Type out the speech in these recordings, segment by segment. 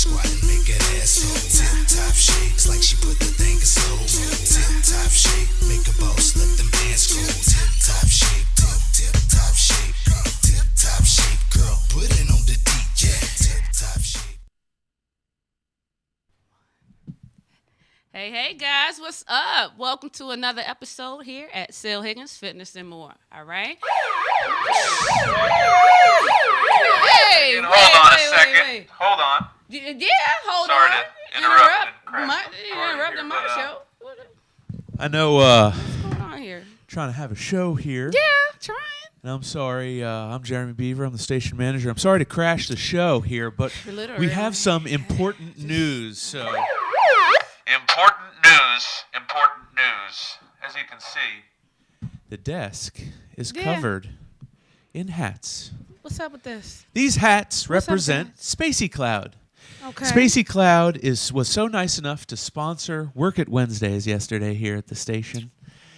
squat and make that ass go. Tip-top shape, it's like she put the thing in slow-mo. Tip-top shape, make a boss, let them bands go. Tip-top shape, tip-top shape, tip-top shape, girl, put it on the DJ. Tip-top shape. Hey guys, what's up? Welcome to another episode here at Higgins Fitness and More. All right. Hey, hold on a second. Hold on. Yeah, hold Sorry on. to interrupt Interrupting my show. I know. What's going on here? Trying to have a show here. Yeah, trying. And I'm sorry. I'm Jeremy Beaver. I'm the station manager. I'm sorry to crash the show here, but we have some important news. So Important news. As you can see, the desk is covered in hats. What's up with this? These hats represent Spacey Cloud. Okay. Spacey Cloud was so nice enough to sponsor Work It Wednesdays yesterday here at the station.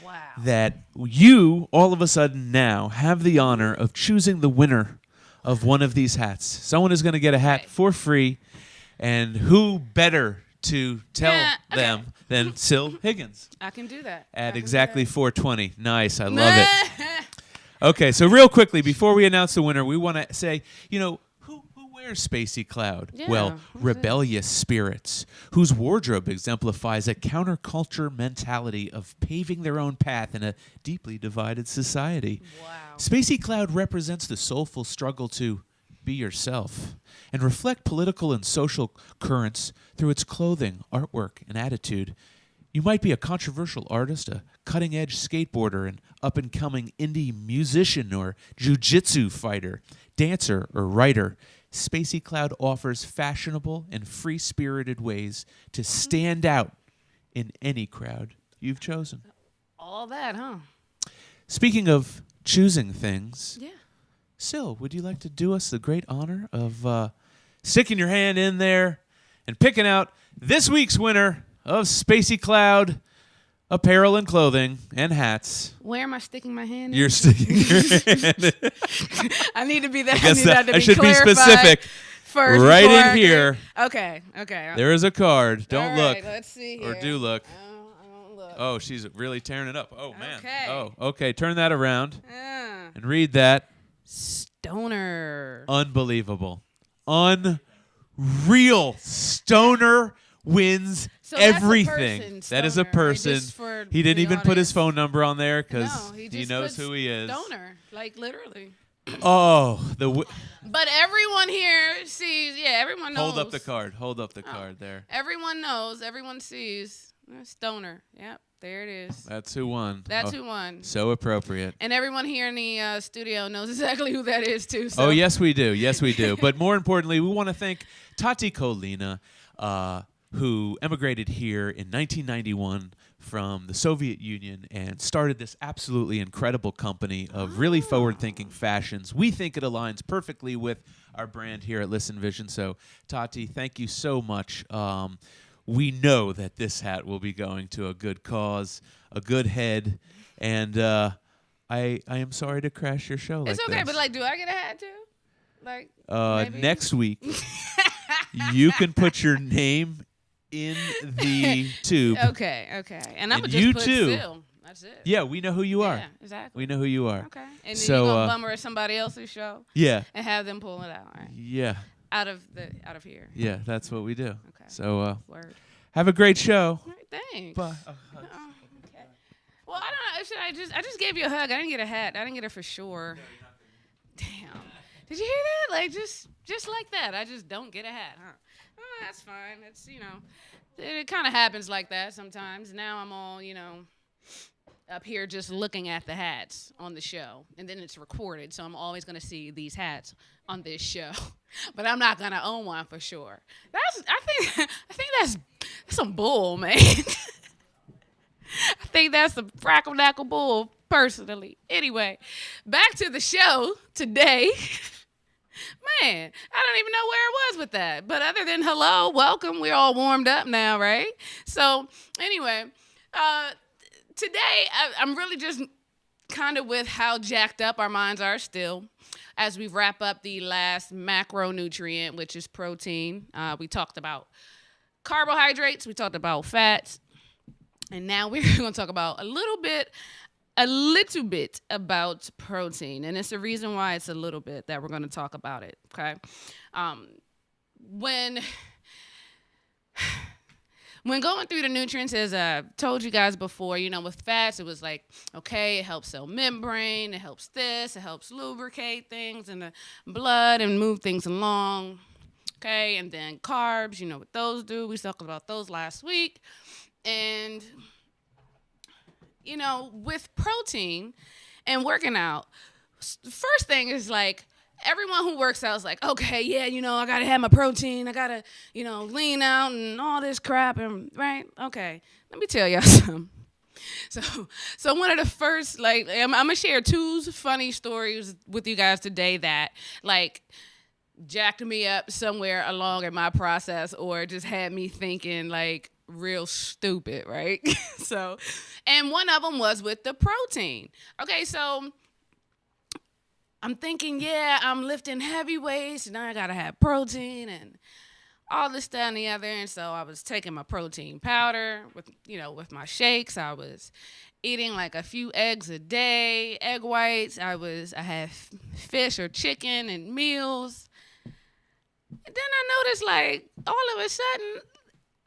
Wow. That you, all of a sudden now, have the honor of choosing the winner of one of these hats. Someone is going to get a hat for free, and who better to tell them than Sil Higgins? I can do that. At exactly 4:20. Nice. I love it. Okay, so real quickly, before we announce the winner, we want to say, who wears Spacey Cloud? Yeah, well, rebellious spirits whose wardrobe exemplifies a counterculture mentality of paving their own path in a deeply divided society. Wow. Spacey Cloud represents the soulful struggle to be yourself and reflect political and social currents through its clothing, artwork, and attitude. You might be a controversial artist, a cutting-edge skateboarder, an up-and-coming indie musician or jiu-jitsu fighter, dancer, or writer. Spacey Cloud offers fashionable and free-spirited ways to stand out in any crowd you've chosen. All that, huh? Speaking of choosing things, Yeah. Sil, would you like to do us the great honor of sticking your hand in there and picking out this week's winner of Spacey Cloud apparel and clothing and hats? Where am I sticking my hand in? You're sticking your hand. I need to be that. I guess that to I be should be clarified specific. First right before in I here. Okay. There is a card. Don't All look. right, let's see here. Or do look. I don't look. Oh, she's really tearing it up. Oh, man. Okay. Oh, okay. Turn that around Ah. and read that. Stoner. Unbelievable. Unreal. Stoner wins So that's a everything. person, That is a Stoner, person. just for He didn't the even put his audience. phone number on there because No, he just knows puts who he is. Stoner, like literally. Oh, But everyone here sees. Yeah, everyone knows. hold up the card. Hold up the card there. Everyone knows. Everyone sees. Stoner. Yep, there it is. That's who won. That's Oh, who won. So appropriate. And everyone here in the studio knows exactly who that is too. So. Oh, yes, we do. Yes, we do. But more importantly, we want to thank Tati Kolina, who emigrated here in 1991 from the Soviet Union and started this absolutely incredible company of really forward-thinking fashions. We think it aligns perfectly with our brand here at Listen Vision. So, Tati, thank you so much. We know that this hat will be going to a good cause, a good head, and I am sorry to crash your show It's like okay, this. but do I get a hat too? Like maybe? Next week, you can put your name in the tube. Okay. And I would And just you put too. Sil. That's it. Yeah, we know who you are. Yeah, exactly. We know who you are. Okay. And then So, you're gonna bummer at somebody else's show Yeah, and have them pull it out, right? yeah, Out of here. yeah. That's what we do. Okay. So Word. have a great show. All right, thanks. Bye. Okay. Well, I don't know. I just gave you a hug. I didn't get a hat. I didn't get it for sure. Damn. Did you hear that? Like just like that. I just don't get a hat, huh? Oh, that's fine. It's it kind of happens like that sometimes. Now I'm all up here just looking at the hats on the show, and then it's recorded, so I'm always gonna see these hats on this show, but I'm not gonna own one for sure. I think that's some bull, man. I think that's some frackle-dackle bull, personally. Anyway, back to the show today. Man, I don't even know where it was with that. But other than hello, welcome, we're all warmed up now, right? So anyway, today I'm really just kind of with how jacked up our minds are still. as we wrap up the last macronutrient, which is protein. We talked about carbohydrates, we talked about fats, and now we're going to talk about a little bit about protein. And it's the reason why it's a little bit that we're going to talk about it, okay? When going through the nutrients, as I told you guys before, with fats, it was like, okay, it helps cell membrane, it helps this, it helps lubricate things in the blood and move things along, okay? And then carbs, you know what those do. We talked about those last week. And, with protein and working out, first thing is like, everyone who works out is like, okay, yeah, I got to have my protein. I got to, lean out and all this crap. And right? Okay. Let me tell y'all something. So one of the first, I'm going to share two funny stories with you guys today that, jacked me up somewhere along in my process or just had me thinking, real stupid, right? And one of them was with the protein. Okay, so I'm thinking, yeah, I'm lifting heavy weights, and I gotta have protein and all this, that, and the other. And so I was taking my protein powder with my shakes. I was eating like a few eggs a day, egg whites. I had fish or chicken and meals. And then I noticed, all of a sudden,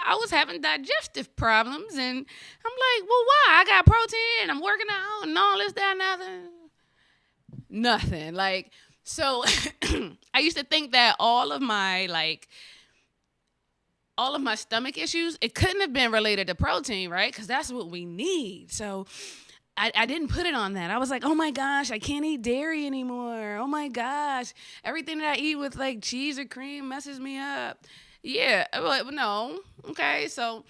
I was having digestive problems, and I'm like, well, why? I got protein, I'm working out, and all this, that, and other. Nothing. So I used to think that all of my stomach issues, it couldn't have been related to protein, right? Because that's what we need. So I didn't put it on that. I was like, oh my gosh, I can't eat dairy anymore. Oh my gosh, everything that I eat with cheese or cream messes me up. Yeah, but no. Okay, so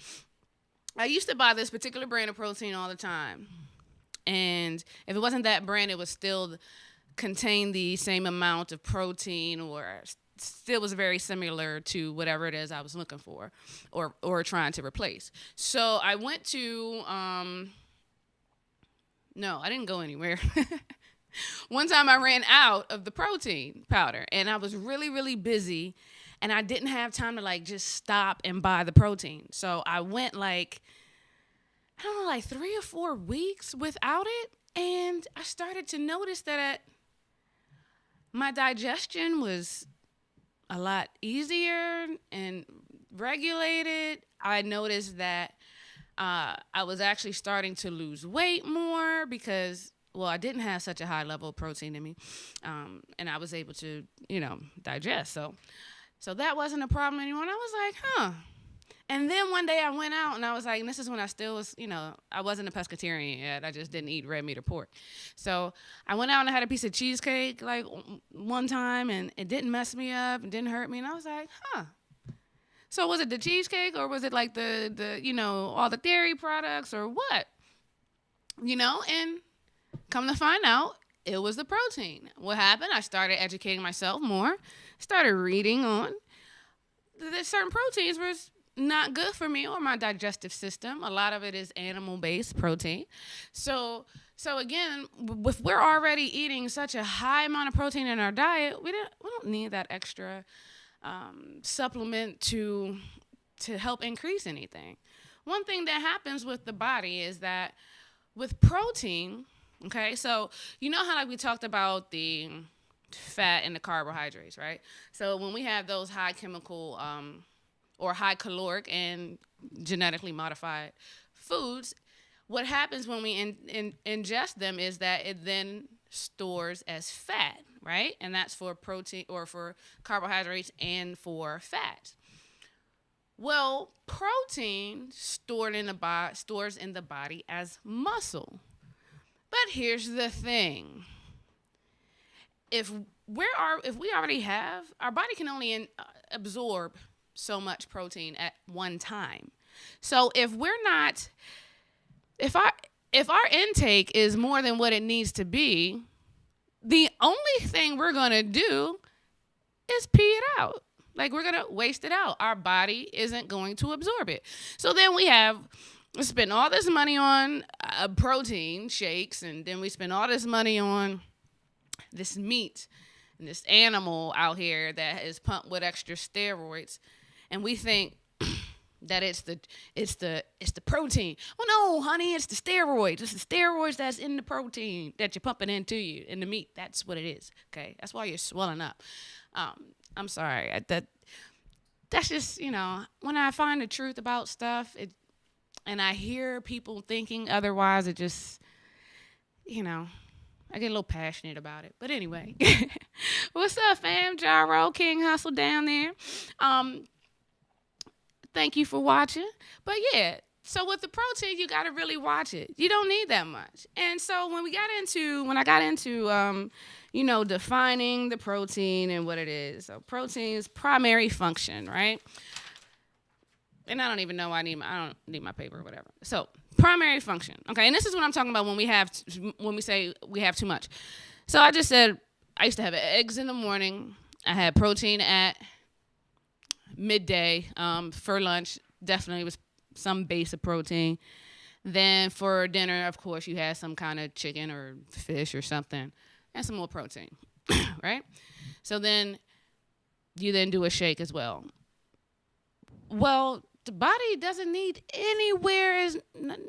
I used to buy this particular brand of protein all the time. And if it wasn't that brand, it would still contain the same amount of protein, or still was very similar to whatever it is I was looking for or trying to replace. So I went to, no, I didn't go anywhere. One time I ran out of the protein powder, and I was really, really busy, and I didn't have time to just stop and buy the protein. So I went 3 or 4 weeks without it, and I started to notice that my digestion was a lot easier and regulated. I noticed that I was actually starting to lose weight more because, I didn't have such a high level of protein in me, and I was able to, digest. So that wasn't a problem anymore. And I was like, huh. And then one day I went out, and I was like, and this is when I still was, I wasn't a pescatarian yet. I just didn't eat red meat or pork. So I went out and I had a piece of cheesecake one time, and it didn't mess me up and didn't hurt me. And I was like, huh. So was it the cheesecake, or was it the all the dairy products, or what? And come to find out, it was the protein. What happened? I started educating myself more, started reading on that certain proteins were not good for me or my digestive system. A lot of it is animal-based protein. So again, if we're already eating such a high amount of protein in our diet, we don't need that extra supplement to help increase anything. One thing that happens with the body is that with protein, okay, so how we talked about the fat and the carbohydrates, right? So when we have those high chemical or high caloric and genetically modified foods, what happens when we ingest them is that it then stores as fat, right? And that's for protein or for carbohydrates and for fat. Well, protein stores in the body as muscle. But here's the thing. If we already have, our body can only absorb so much protein at one time. So if our intake is more than what it needs to be, the only thing we're going to do is pee it out. We're going to waste it out. Our body isn't going to absorb it. So then we spend all this money on protein shakes, and then we spend all this money on this meat and this animal out here that is pumped with extra steroids, and we think that it's the protein. Well, no, honey, it's the steroids. It's the steroids that's in the protein that you're pumping into you in the meat. That's what it is. Okay, that's why you're swelling up. I'm sorry. That's just, when I find the truth about stuff, and I hear people thinking otherwise, it just, I get a little passionate about it. But anyway, what's up, fam? Jaro, King Hustle down there. Thank you for watching. But yeah, so with the protein, you got to really watch it. You don't need that much. And so when I got into defining the protein and what it is. So protein is primary function, right? And I don't even know I don't need my paper or whatever. So primary function, okay? And this is what I'm talking about when we say we have too much. So I just said I used to have eggs in the morning. I had protein at midday. For lunch, definitely was some base of protein. Then for dinner, of course, you had some kind of chicken or fish or something. And some more protein, right? So then you do a shake as well. Well, the body doesn't need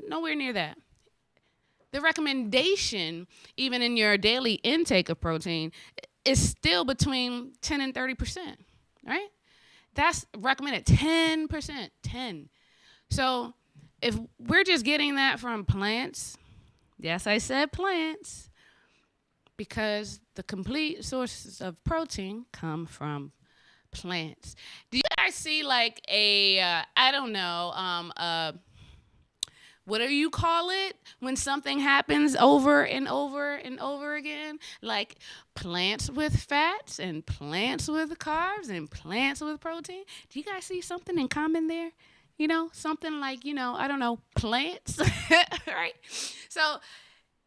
nowhere near that. The recommendation, even in your daily intake of protein, is still between 10 and 30%, right? That's recommended, 10%, 10. So if we're just getting that from plants, yes, I said plants, because the complete sources of protein come from plants. Do you guys see like what do you call it when something happens over and over and over again? Like plants with fats and plants with carbs and plants with protein. Do you guys see something in common there? Something like, I don't know, plants, right? So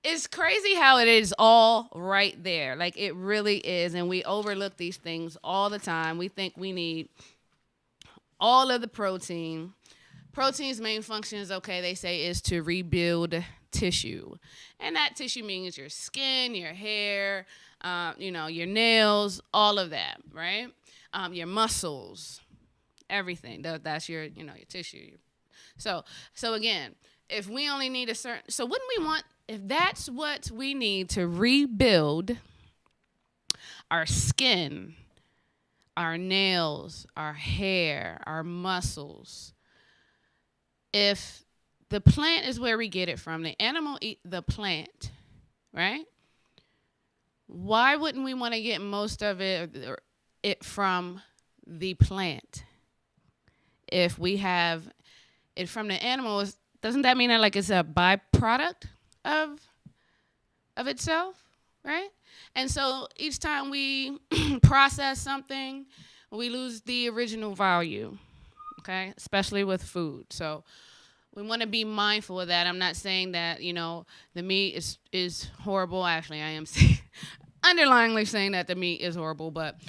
it's crazy how it is all right there. Like, it really is. And we overlook these things all the time. We think we need all of the protein. Protein's main function is, they say, is to rebuild tissue. And that tissue means your skin, your hair, your nails, all of that, right? Your muscles, everything. That's your tissue. So again, if we only need wouldn't we want, if that's what we need to rebuild our skin, our nails, our hair, our muscles, if the plant is where we get it from, the animal eat the plant, right? Why wouldn't we want to get most of it from the plant? If we have it from the animals, doesn't that mean that like it's a byproduct of itself, right? And so each time we process something, we lose the original value, okay? Especially with food. So we want to be mindful of that. I'm not saying that, the meat is horrible. Actually, I am underlyingly saying that the meat is horrible, but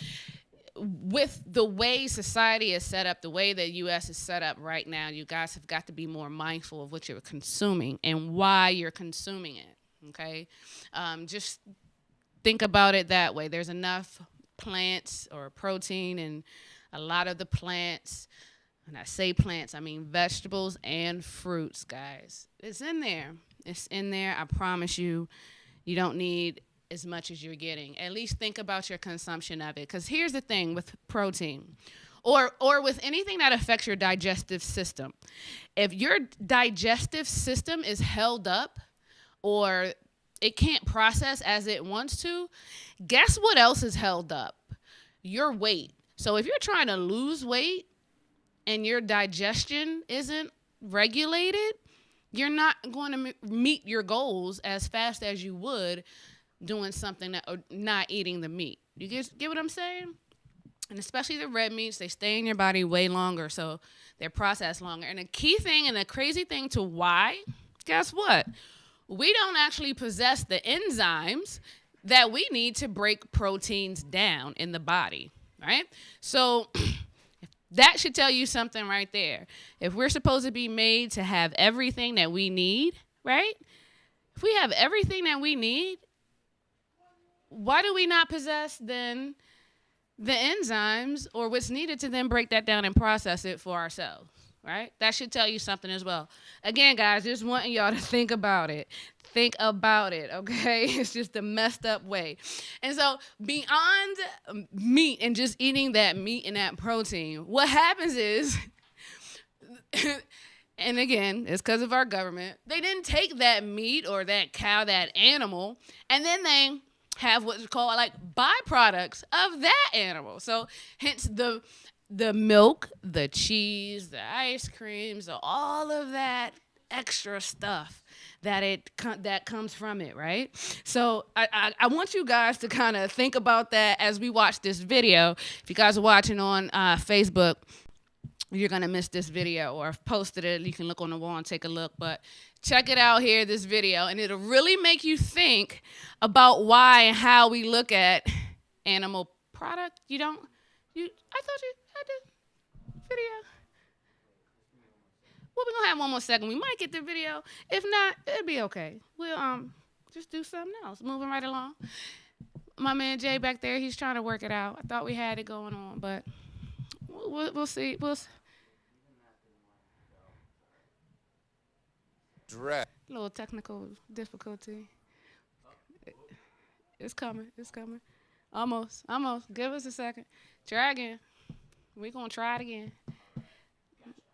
with the way society is set up, the way the U.S. is set up right now, you guys have got to be more mindful of what you're consuming and why you're consuming it, okay? Just think about it that way. There's enough plants or protein in a lot of the plants. When I say plants, I mean vegetables and fruits, guys. It's in there. It's in there. I promise you, you don't need as much as you're getting. At least think about your consumption of it. Because here's the thing with protein or with anything that affects your digestive system. If your digestive system is held up or it can't process as it wants to, guess what else is held up? Your weight. So if you're trying to lose weight and your digestion isn't regulated, you're not going to meet your goals as fast as you would doing something that, or not eating the meat. You get what I'm saying? And especially the red meats, they stay in your body way longer, so they're processed longer. And the key thing and the crazy thing to why, guess what? We don't actually possess the enzymes that we need to break proteins down in the body, right? So that should tell you something right there. If we're supposed to be made to have everything that we need, right? If we have everything that we need, why do we not possess then the enzymes or what's needed to then break that down and process it for ourselves, right? That should tell you something as well. Again, guys, just wanting y'all to think about it. Think about it, okay? It's just a messed up way. And so beyond meat and just eating that meat and that protein, what happens is, and again, it's because of our government, they didn't take that meat or that cow, that animal, and then they have what's called like byproducts of that animal. So hence the milk, the cheese, the ice creams, all of that extra stuff that comes from it, right? So I want you guys to kind of think about that as we watch this video. If you guys are watching on Facebook, you're going to miss this video, or I've posted it. You can look on the wall and take a look. But check it out here, this video, and it'll really make you think about why and how we look at animal product. I thought you had the video. Well, we're going to have one more second. We might get the video. If not, it'll be okay. We'll just do something else. Moving right along. My man Jay back there, he's trying to work it out. I thought we had it going on, but we'll see. Direct. Little technical difficulty. It's coming. Almost. Give us a second. Try again. We're going to try it again.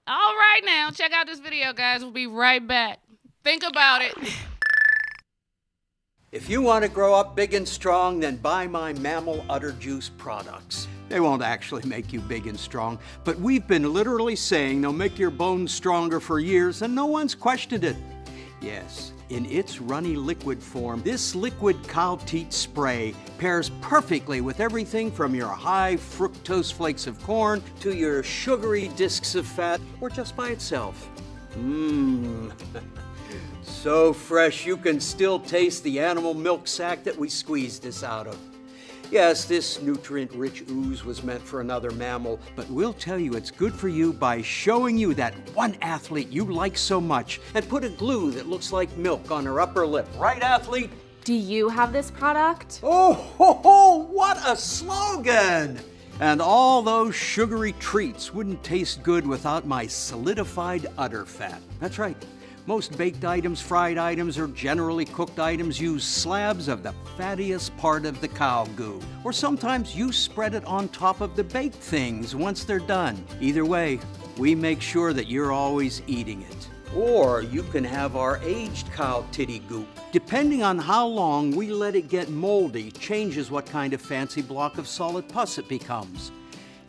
All right, now, check out this video, guys. We'll be right back. Think about it. If you want to grow up big and strong, then buy my Mammal Udder Juice products. They won't actually make you big and strong, but we've been literally saying they'll make your bones stronger for years, and no one's questioned it. Yes, in its runny liquid form, this liquid cow teat spray pairs perfectly with everything from your high fructose flakes of corn to your sugary discs of fat, or just by itself. Mmm. So fresh you can still taste the animal milk sack that we squeezed this out of. Yes, this nutrient-rich ooze was meant for another mammal, but we'll tell you it's good for you by showing you that one athlete you like so much and put a glue that looks like milk on her upper lip. Right, athlete? Do you have this product? Oh, ho, ho, what a slogan! And all those sugary treats wouldn't taste good without my solidified udder fat. That's right. Most baked items, fried items, or generally cooked items use slabs of the fattiest part of the cow goo. Or sometimes you spread it on top of the baked things once they're done. Either way, we make sure that you're always eating it. Or you can have our aged cow titty goop. Depending on how long we let it get moldy, changes what kind of fancy block of solid pus it becomes.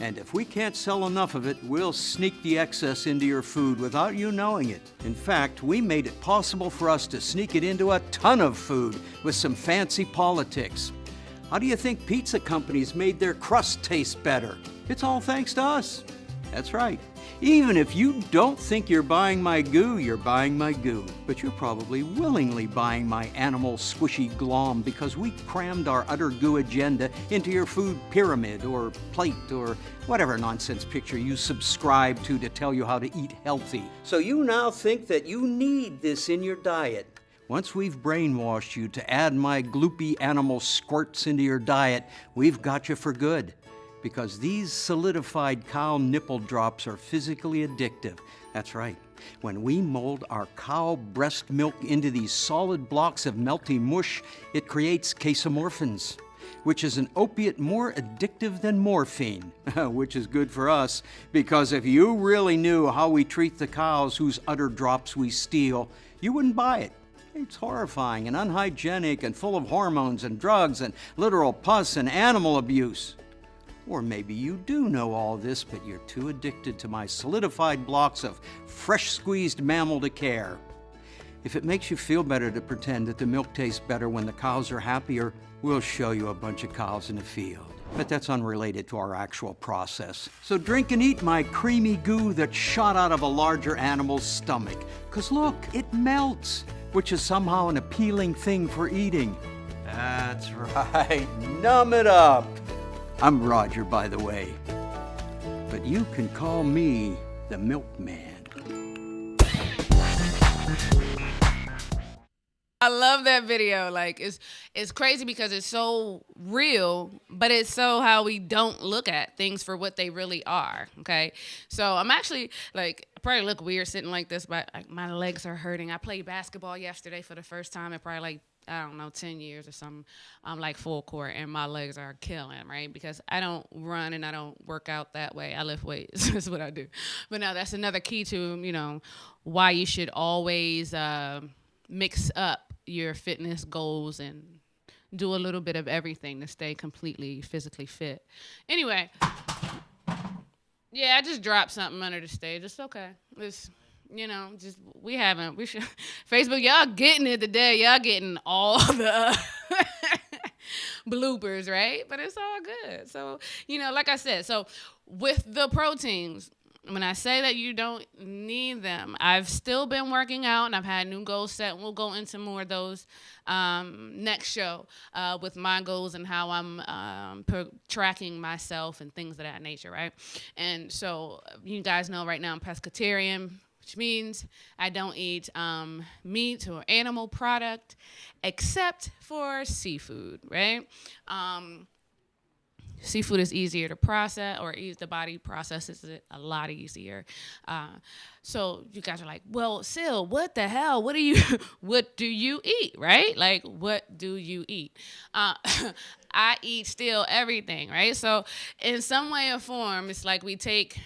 And if we can't sell enough of it, we'll sneak the excess into your food without you knowing it. In fact, we made it possible for us to sneak it into a ton of food with some fancy politics. How do you think pizza companies made their crust taste better? It's all thanks to us. That's right. Even if you don't think you're buying my goo, you're buying my goo. But you're probably willingly buying my animal squishy glom because we crammed our udder goo agenda into your food pyramid or plate or whatever nonsense picture you subscribe to tell you how to eat healthy. So you now think that you need this in your diet. Once we've brainwashed you to add my gloopy animal squirts into your diet, we've got you for good. Because these solidified cow nipple drops are physically addictive. That's right. When we mold our cow breast milk into these solid blocks of melty mush, it creates casomorphins, which is an opiate more addictive than morphine, which is good for us, because if you really knew how we treat the cows whose udder drops we steal, you wouldn't buy it. It's horrifying and unhygienic and full of hormones and drugs and literal pus and animal abuse. Or maybe you do know all this, but you're too addicted to my solidified blocks of fresh squeezed mammal to care. If it makes you feel better to pretend that the milk tastes better when the cows are happier, we'll show you a bunch of cows in the field. But that's unrelated to our actual process. So drink and eat my creamy goo that shot out of a larger animal's stomach. 'Cause look, it melts, which is somehow an appealing thing for eating. That's right, numb it up. I'm Roger, by the way, but you can call me the milkman. I love that video. Like it's crazy because it's so real, but it's so how we don't look at things for what they really are. Okay, so I'm actually like I probably look weird sitting like this, but my legs are hurting. I played basketball yesterday for the first time in probably like I don't know 10 years or something. I'm like full court and my legs are killing, right? Because I don't run and I don't work out that way. I lift weights. That's what I do. But now that's another key to why you should always mix up your fitness goals and do a little bit of everything to stay completely physically fit. Anyway, yeah, I just dropped something under the stage. It's okay. It's, we should, Facebook, y'all getting it today. Y'all getting all the bloopers, right? But it's all good. So, like I said, so with the proteins, when I say that you don't need them, I've still been working out and I've had new goals set. We'll go into more of those next show with my goals and how I'm tracking myself and things of that nature, right? And so you guys know right now I'm pescatarian, which means I don't eat meat or animal product except for seafood, right? Seafood is easier to process, or the body processes it a lot easier. So you guys are like, well, Sil, what the hell? What do you eat, right? Like, what do you eat? I eat still everything, right? So in some way or form, it's like we take,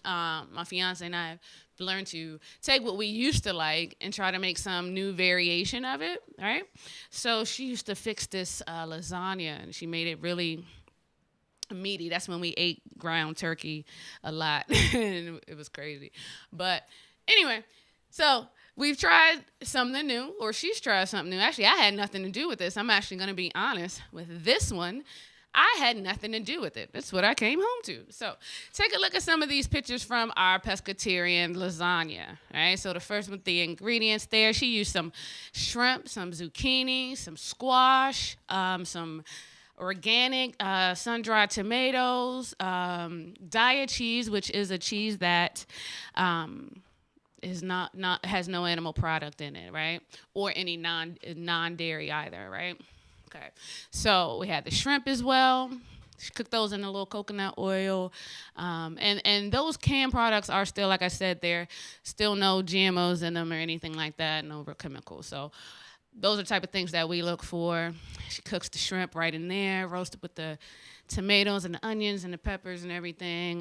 my fiance and I have learned to take what we used to like and try to make some new variation of it, right? So she used to fix this lasagna, and she made it really meaty. That's when we ate ground turkey a lot. And it was crazy. But anyway, so we've tried something new, or she's tried something new. Actually, I had nothing to do with this. I'm actually going to be honest with this one. I had nothing to do with it. That's what I came home to. So take a look at some of these pictures from our pescatarian lasagna. All right, so the first with the ingredients there, she used some shrimp, some zucchini, some squash, some organic sun-dried tomatoes, diet cheese, which is a cheese that is not has no animal product in it, right? Or any non-dairy either, right? Okay. So we had the shrimp as well. She cooked those in a little coconut oil. And those canned products are still, like I said, there still no GMOs in them or anything like that, no chemicals. So those are the type of things that we look for. She cooks the shrimp right in there, roasted with the tomatoes and the onions and the peppers and everything.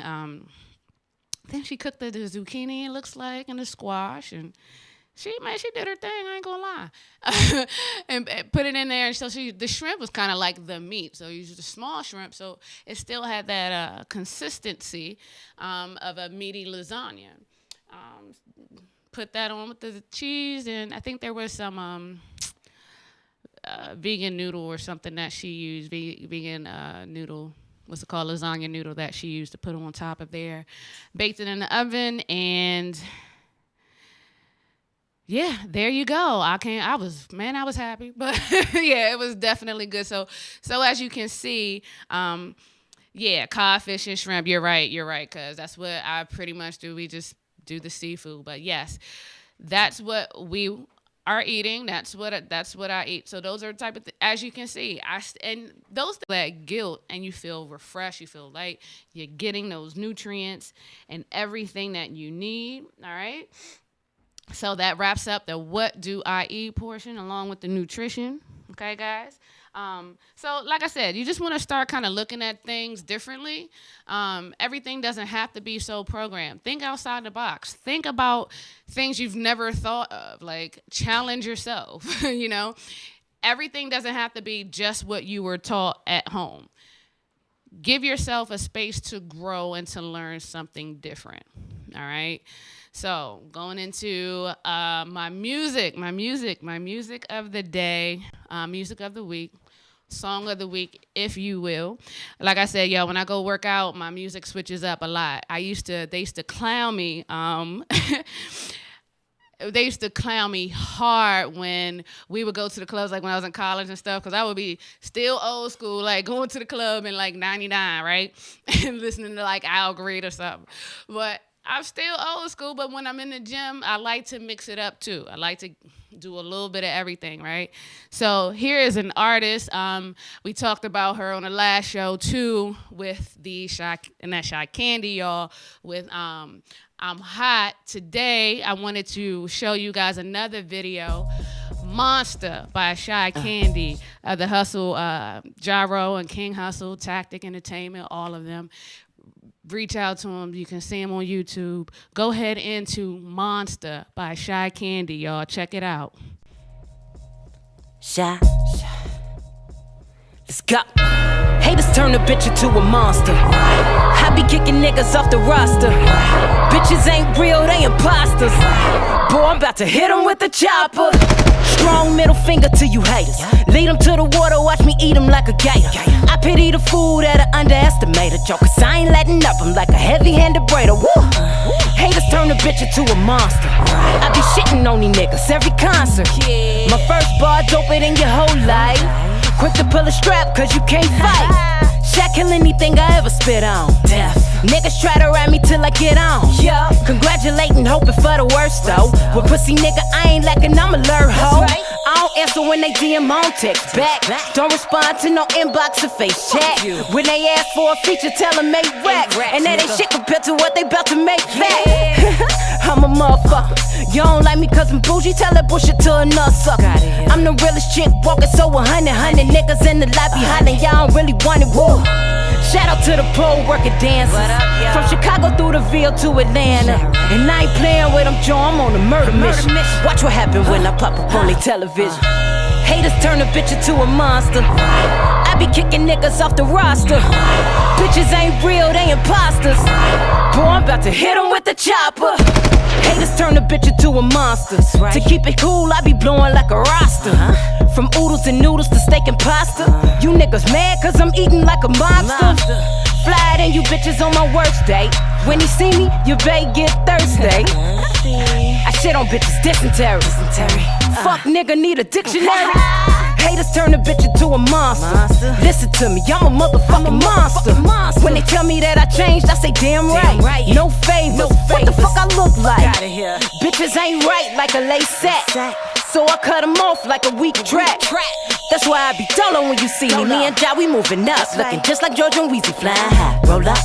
Then she cooked the zucchini, it looks like, and the squash. And she did her thing, I ain't gonna lie. and put it in there. And so the shrimp was kind of like the meat. So you used a small shrimp, so it still had that consistency of a meaty lasagna. Put that on with the cheese, and I think there was some vegan noodle or something that she used, vegan noodle, what's it called, lasagna noodle that she used to put on top of there. Baked it in the oven, and yeah, there you go. I was happy, but yeah, it was definitely good. So as you can see, yeah, cod, fish, and shrimp. You're right, because that's what I pretty much do. We just do the seafood, but yes, that's what we are eating. That's what I eat. So those are the type of as you can see, and those that guilt, and you feel refreshed, you feel light, you're getting those nutrients and everything that you need. All right. So that wraps up the what do I eat portion along with the nutrition. Okay, guys. So like I said, you just want to start kind of looking at things differently. Everything doesn't have to be so programmed. Think outside the box. Think about things you've never thought of, like challenge yourself, Everything doesn't have to be just what you were taught at home. Give yourself a space to grow and to learn something different. All right. So going into my music of the day, music of the week, song of the week, if you will. Like I said, when I go work out, my music switches up a lot. They used to clown me. They used to clown me hard when we would go to the clubs, like when I was in college and stuff, because I would be still old school, like going to the club in like 99, right? And listening to like Al Green or something. But I'm still old school, but when I'm in the gym, I like to mix it up too. I like to do a little bit of everything, right? So here is an artist. We talked about her on the last show too, with the Shy Candy, y'all. With I'm Hot. Today, I wanted to show you guys another video. Monster by Shy Candy, The Hustle, Gyro and King Hustle, Tactic Entertainment, all of them. Reach out to them. You can see them on YouTube. Go ahead into Monster by Shy Candy, y'all. Check it out. Shy. Let's go. Haters turn a bitch into a monster. I be kicking niggas off the roster. Bitches ain't real, they imposters. Boy, I'm about to hit them with the chopper. Strong middle finger to you haters. Lead them to the water, watch me eat them like a gator. I pity the fool that I underestimate a joke, cause I ain't letting up, I'm like a heavy-handed braider. Woo. Haters turn a bitch into a monster. I be shitting on these niggas every concert. My first bar doper than your whole life. Quick to pull a strap cause you can't fight. Shaq kill anything I ever spit on. Death. Niggas try to ride me till I get on. Yeah. Congratulating, hoping for the worst though. With pussy nigga, I ain't lacking, I'm a lure hoe. I don't answer when they DM on text back. Don't respond to no inbox or face chat. When they ask for a feature, tell them make rack. And that ain't shit compared to what they bout to make back. I'm a motherfucker. You don't like me cause I'm bougie, tell that bullshit to another sucker. I'm the realest chick walking, so 100 niggas in the lobby hollering, y'all don't really want it, woo. Shout out to the pole working dancers. From Chicago through the Ville to Atlanta. And I ain't playing with them, Joe, I'm on a murder mission. Watch what happen when I pop up on their television. Haters turn a bitch into a monster. I be kicking niggas off the roster. Bitches ain't real, they imposters. Boy, I'm about to hit them with the chopper. Haters turn a bitch into a monster. To keep it cool, I be blowing like a roster. From oodles and noodles to steak and pasta. You niggas mad cause I'm eating like a mobster. Fly than you bitches on my worst day. When you see me, you better get thirsty. I shit on bitches, dysentery. Fuck nigga, need a dictionary. Haters turn a bitch into a monster. Listen to me, I'm a motherfucking monster. When they tell me that I changed, I say damn right. No favors. What the fuck I look like? Bitches ain't right like a lace sack. So I cut them off like a weak track. That's why I be dolo when you see me. Me and Ja, we moving up, looking just like George and Weezy, flying high. Roll up.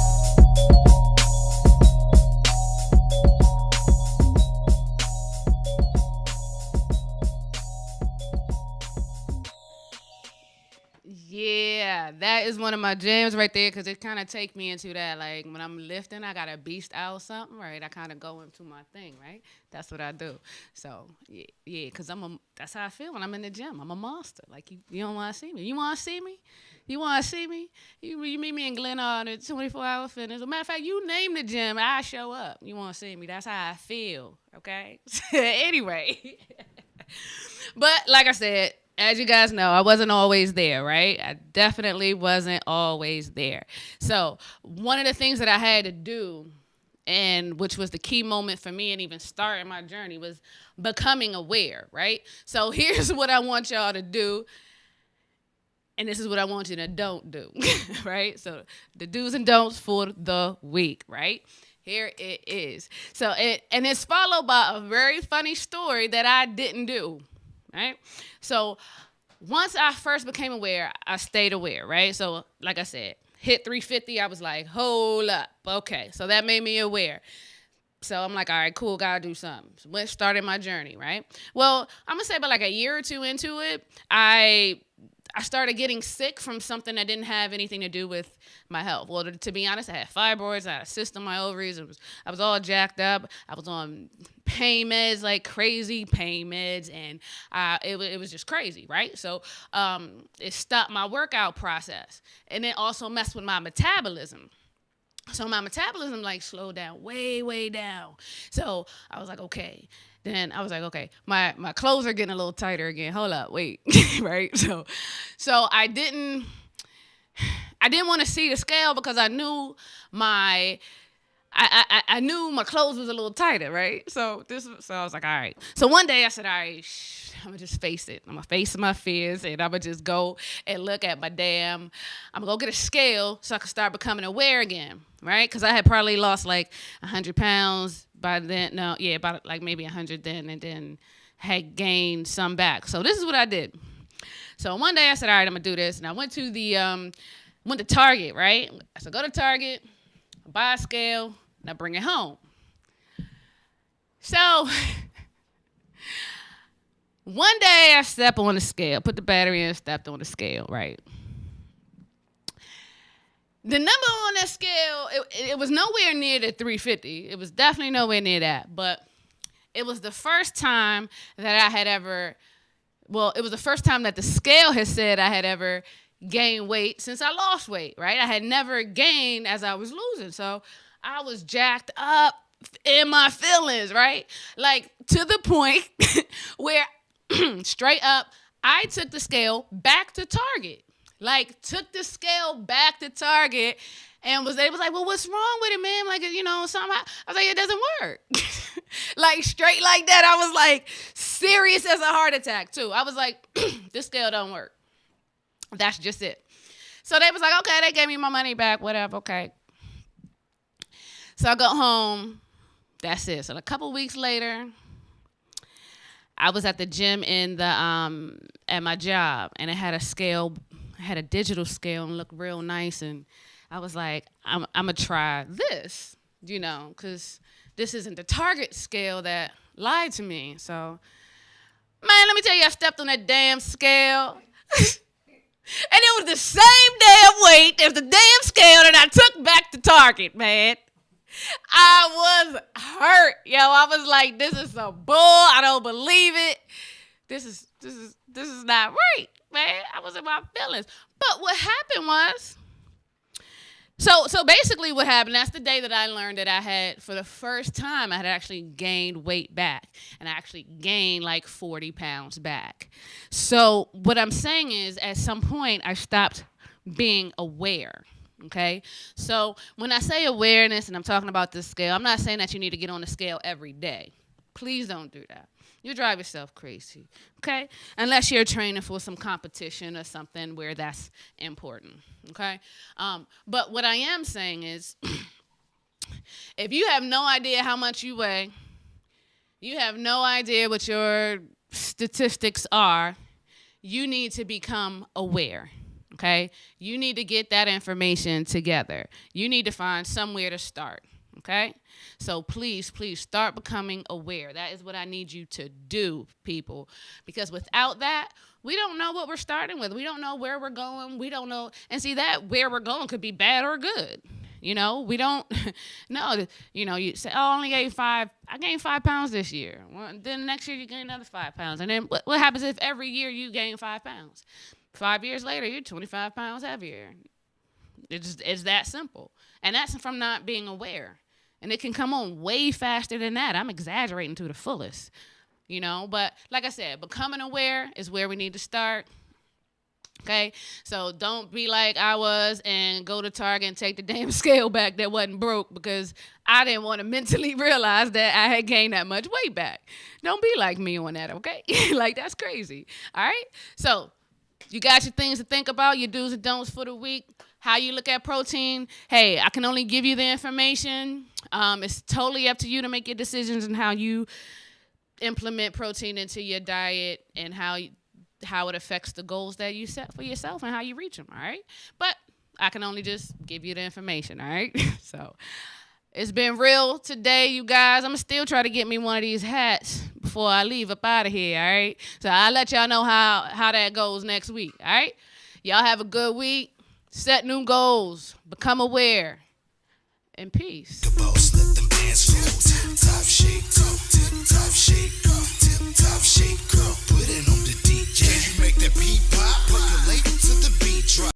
Yeah, that is one of my jams right there because it kind of take me into that. Like when I'm lifting, I got to beast out something, right? I kind of go into my thing, right? That's what I do. So, yeah, because that's how I feel when I'm in the gym. I'm a monster. Like, you don't want to see me. You want to see me? You want to see me? You meet me in Glenard at 24-hour fitness. As a matter of fact, you name the gym, I show up. You want to see me. That's how I feel, okay? Anyway. But like I said, as you guys know, I wasn't always there, right? I definitely wasn't always there. So one of the things that I had to do, and which was the key moment for me and even starting my journey, was becoming aware, right? So here's what I want y'all to do, and this is what I want you to don't do, right? So the do's and don'ts for the week, right? Here it is. So it's followed by a very funny story that I didn't do. Right? So once I first became aware, I stayed aware, right? So like I said, hit 350, I was like, hold up. Okay, so that made me aware. So I'm like, all right, cool, gotta do something. So started my journey, right? Well, I'm gonna say about like a year or two into it, I started getting sick from something that didn't have anything to do with my health. Well, to be honest, I had fibroids, I had a cyst on my ovaries, I was all jacked up, I was on pain meds, like crazy pain meds, and it was just crazy, right? So it stopped my workout process, and it also messed with my metabolism. So my metabolism like slowed down, way down. So I was like, okay. Then I was like, okay, my clothes are getting a little tighter again. Hold up, wait, right? So I didn't want to see the scale because I knew my I knew my clothes was a little tighter, right? So I was like, all right. So one day I said, all right, I'm gonna just face it. I'm gonna face my fears, and I'm gonna just go and look at I'm gonna go get a scale so I can start becoming aware again, right? Because I had probably lost like 100 pounds by then. No, yeah, about like maybe 100 then, and then had gained some back. So this is what I did. So one day I said, all right, I'm gonna do this, and I went to Target, right? So go to Target, buy a scale, and I bring it home. So one day I stepped on the scale, put the battery in, stepped on the scale, right? The number on that scale, it was nowhere near the 350. It was definitely nowhere near that. But it was the first time that I had ever, it was the first time that the scale has said I had ever gained weight since I lost weight, right? I had never gained as I was losing. So I was jacked up in my feelings, right? Like to the point where straight up, I took the scale back to Target. Like, took the scale back to Target and they was like, well, what's wrong with it, man? Like, somehow. I was like, it doesn't work. Like, straight like that. I was like, serious as a heart attack, too. I was like, this scale don't work. That's just it. So they was like, okay, they gave me my money back, whatever, okay. So I go home. That's it. So a couple weeks later, I was at the gym at my job, and it had a scale. I had a digital scale and looked real nice, and I was like, I'm gonna try this, because this isn't the Target scale that lied to me. So, man, let me tell you, I stepped on that damn scale, and it was the same damn weight as the damn scale that I took back to Target, man. I was hurt, yo. I was like, this is some bull. I don't believe it. This is not right, man. I was in my feelings. But what happened was, so basically what happened, that's the day that I learned that I had, for the first time, I had actually gained weight back. And I actually gained like 40 pounds back. So what I'm saying is, at some point, I stopped being aware. Okay, so when I say awareness and I'm talking about this scale, I'm not saying that you need to get on the scale every day. Please don't do that. You drive yourself crazy, okay? Unless you're training for some competition or something where that's important, okay? But what I am saying is, if you have no idea how much you weigh, you have no idea what your statistics are, you need to become aware. Okay, you need to get that information together. You need to find somewhere to start, okay? So please start becoming aware. That is what I need you to do, people. Because without that, we don't know what we're starting with. We don't know where we're going. We don't know. And see, that where we're going could be bad or good. We don't know. You say, oh, I only gained 5. I gained 5 pounds this year. Well, then next year you gain another 5 pounds. And then what happens if every year you gain 5 pounds? 5 years later, you're 25 pounds heavier. It's that simple. And that's from not being aware. And it can come on way faster than that. I'm exaggerating to the fullest, But like I said, becoming aware is where we need to start. Okay? So don't be like I was and go to Target and take the damn scale back that wasn't broke, because I didn't want to mentally realize that I had gained that much weight back. Don't be like me on that, okay? Like, that's crazy. All right? So you got your things to think about, your do's and don'ts for the week, how you look at protein. Hey, I can only give you the information. It's totally up to you to make your decisions on how you implement protein into your diet and how it affects the goals that you set for yourself and how you reach them, all right? But I can only just give you the information, all right? So it's been real today, you guys. I'm going to still try to get me one of these hats before I leave up out of here, all right? So I'll let y'all know how that goes next week, all right? Y'all have a good week. Set new goals. Become aware. And peace. Boss, let them dance floor.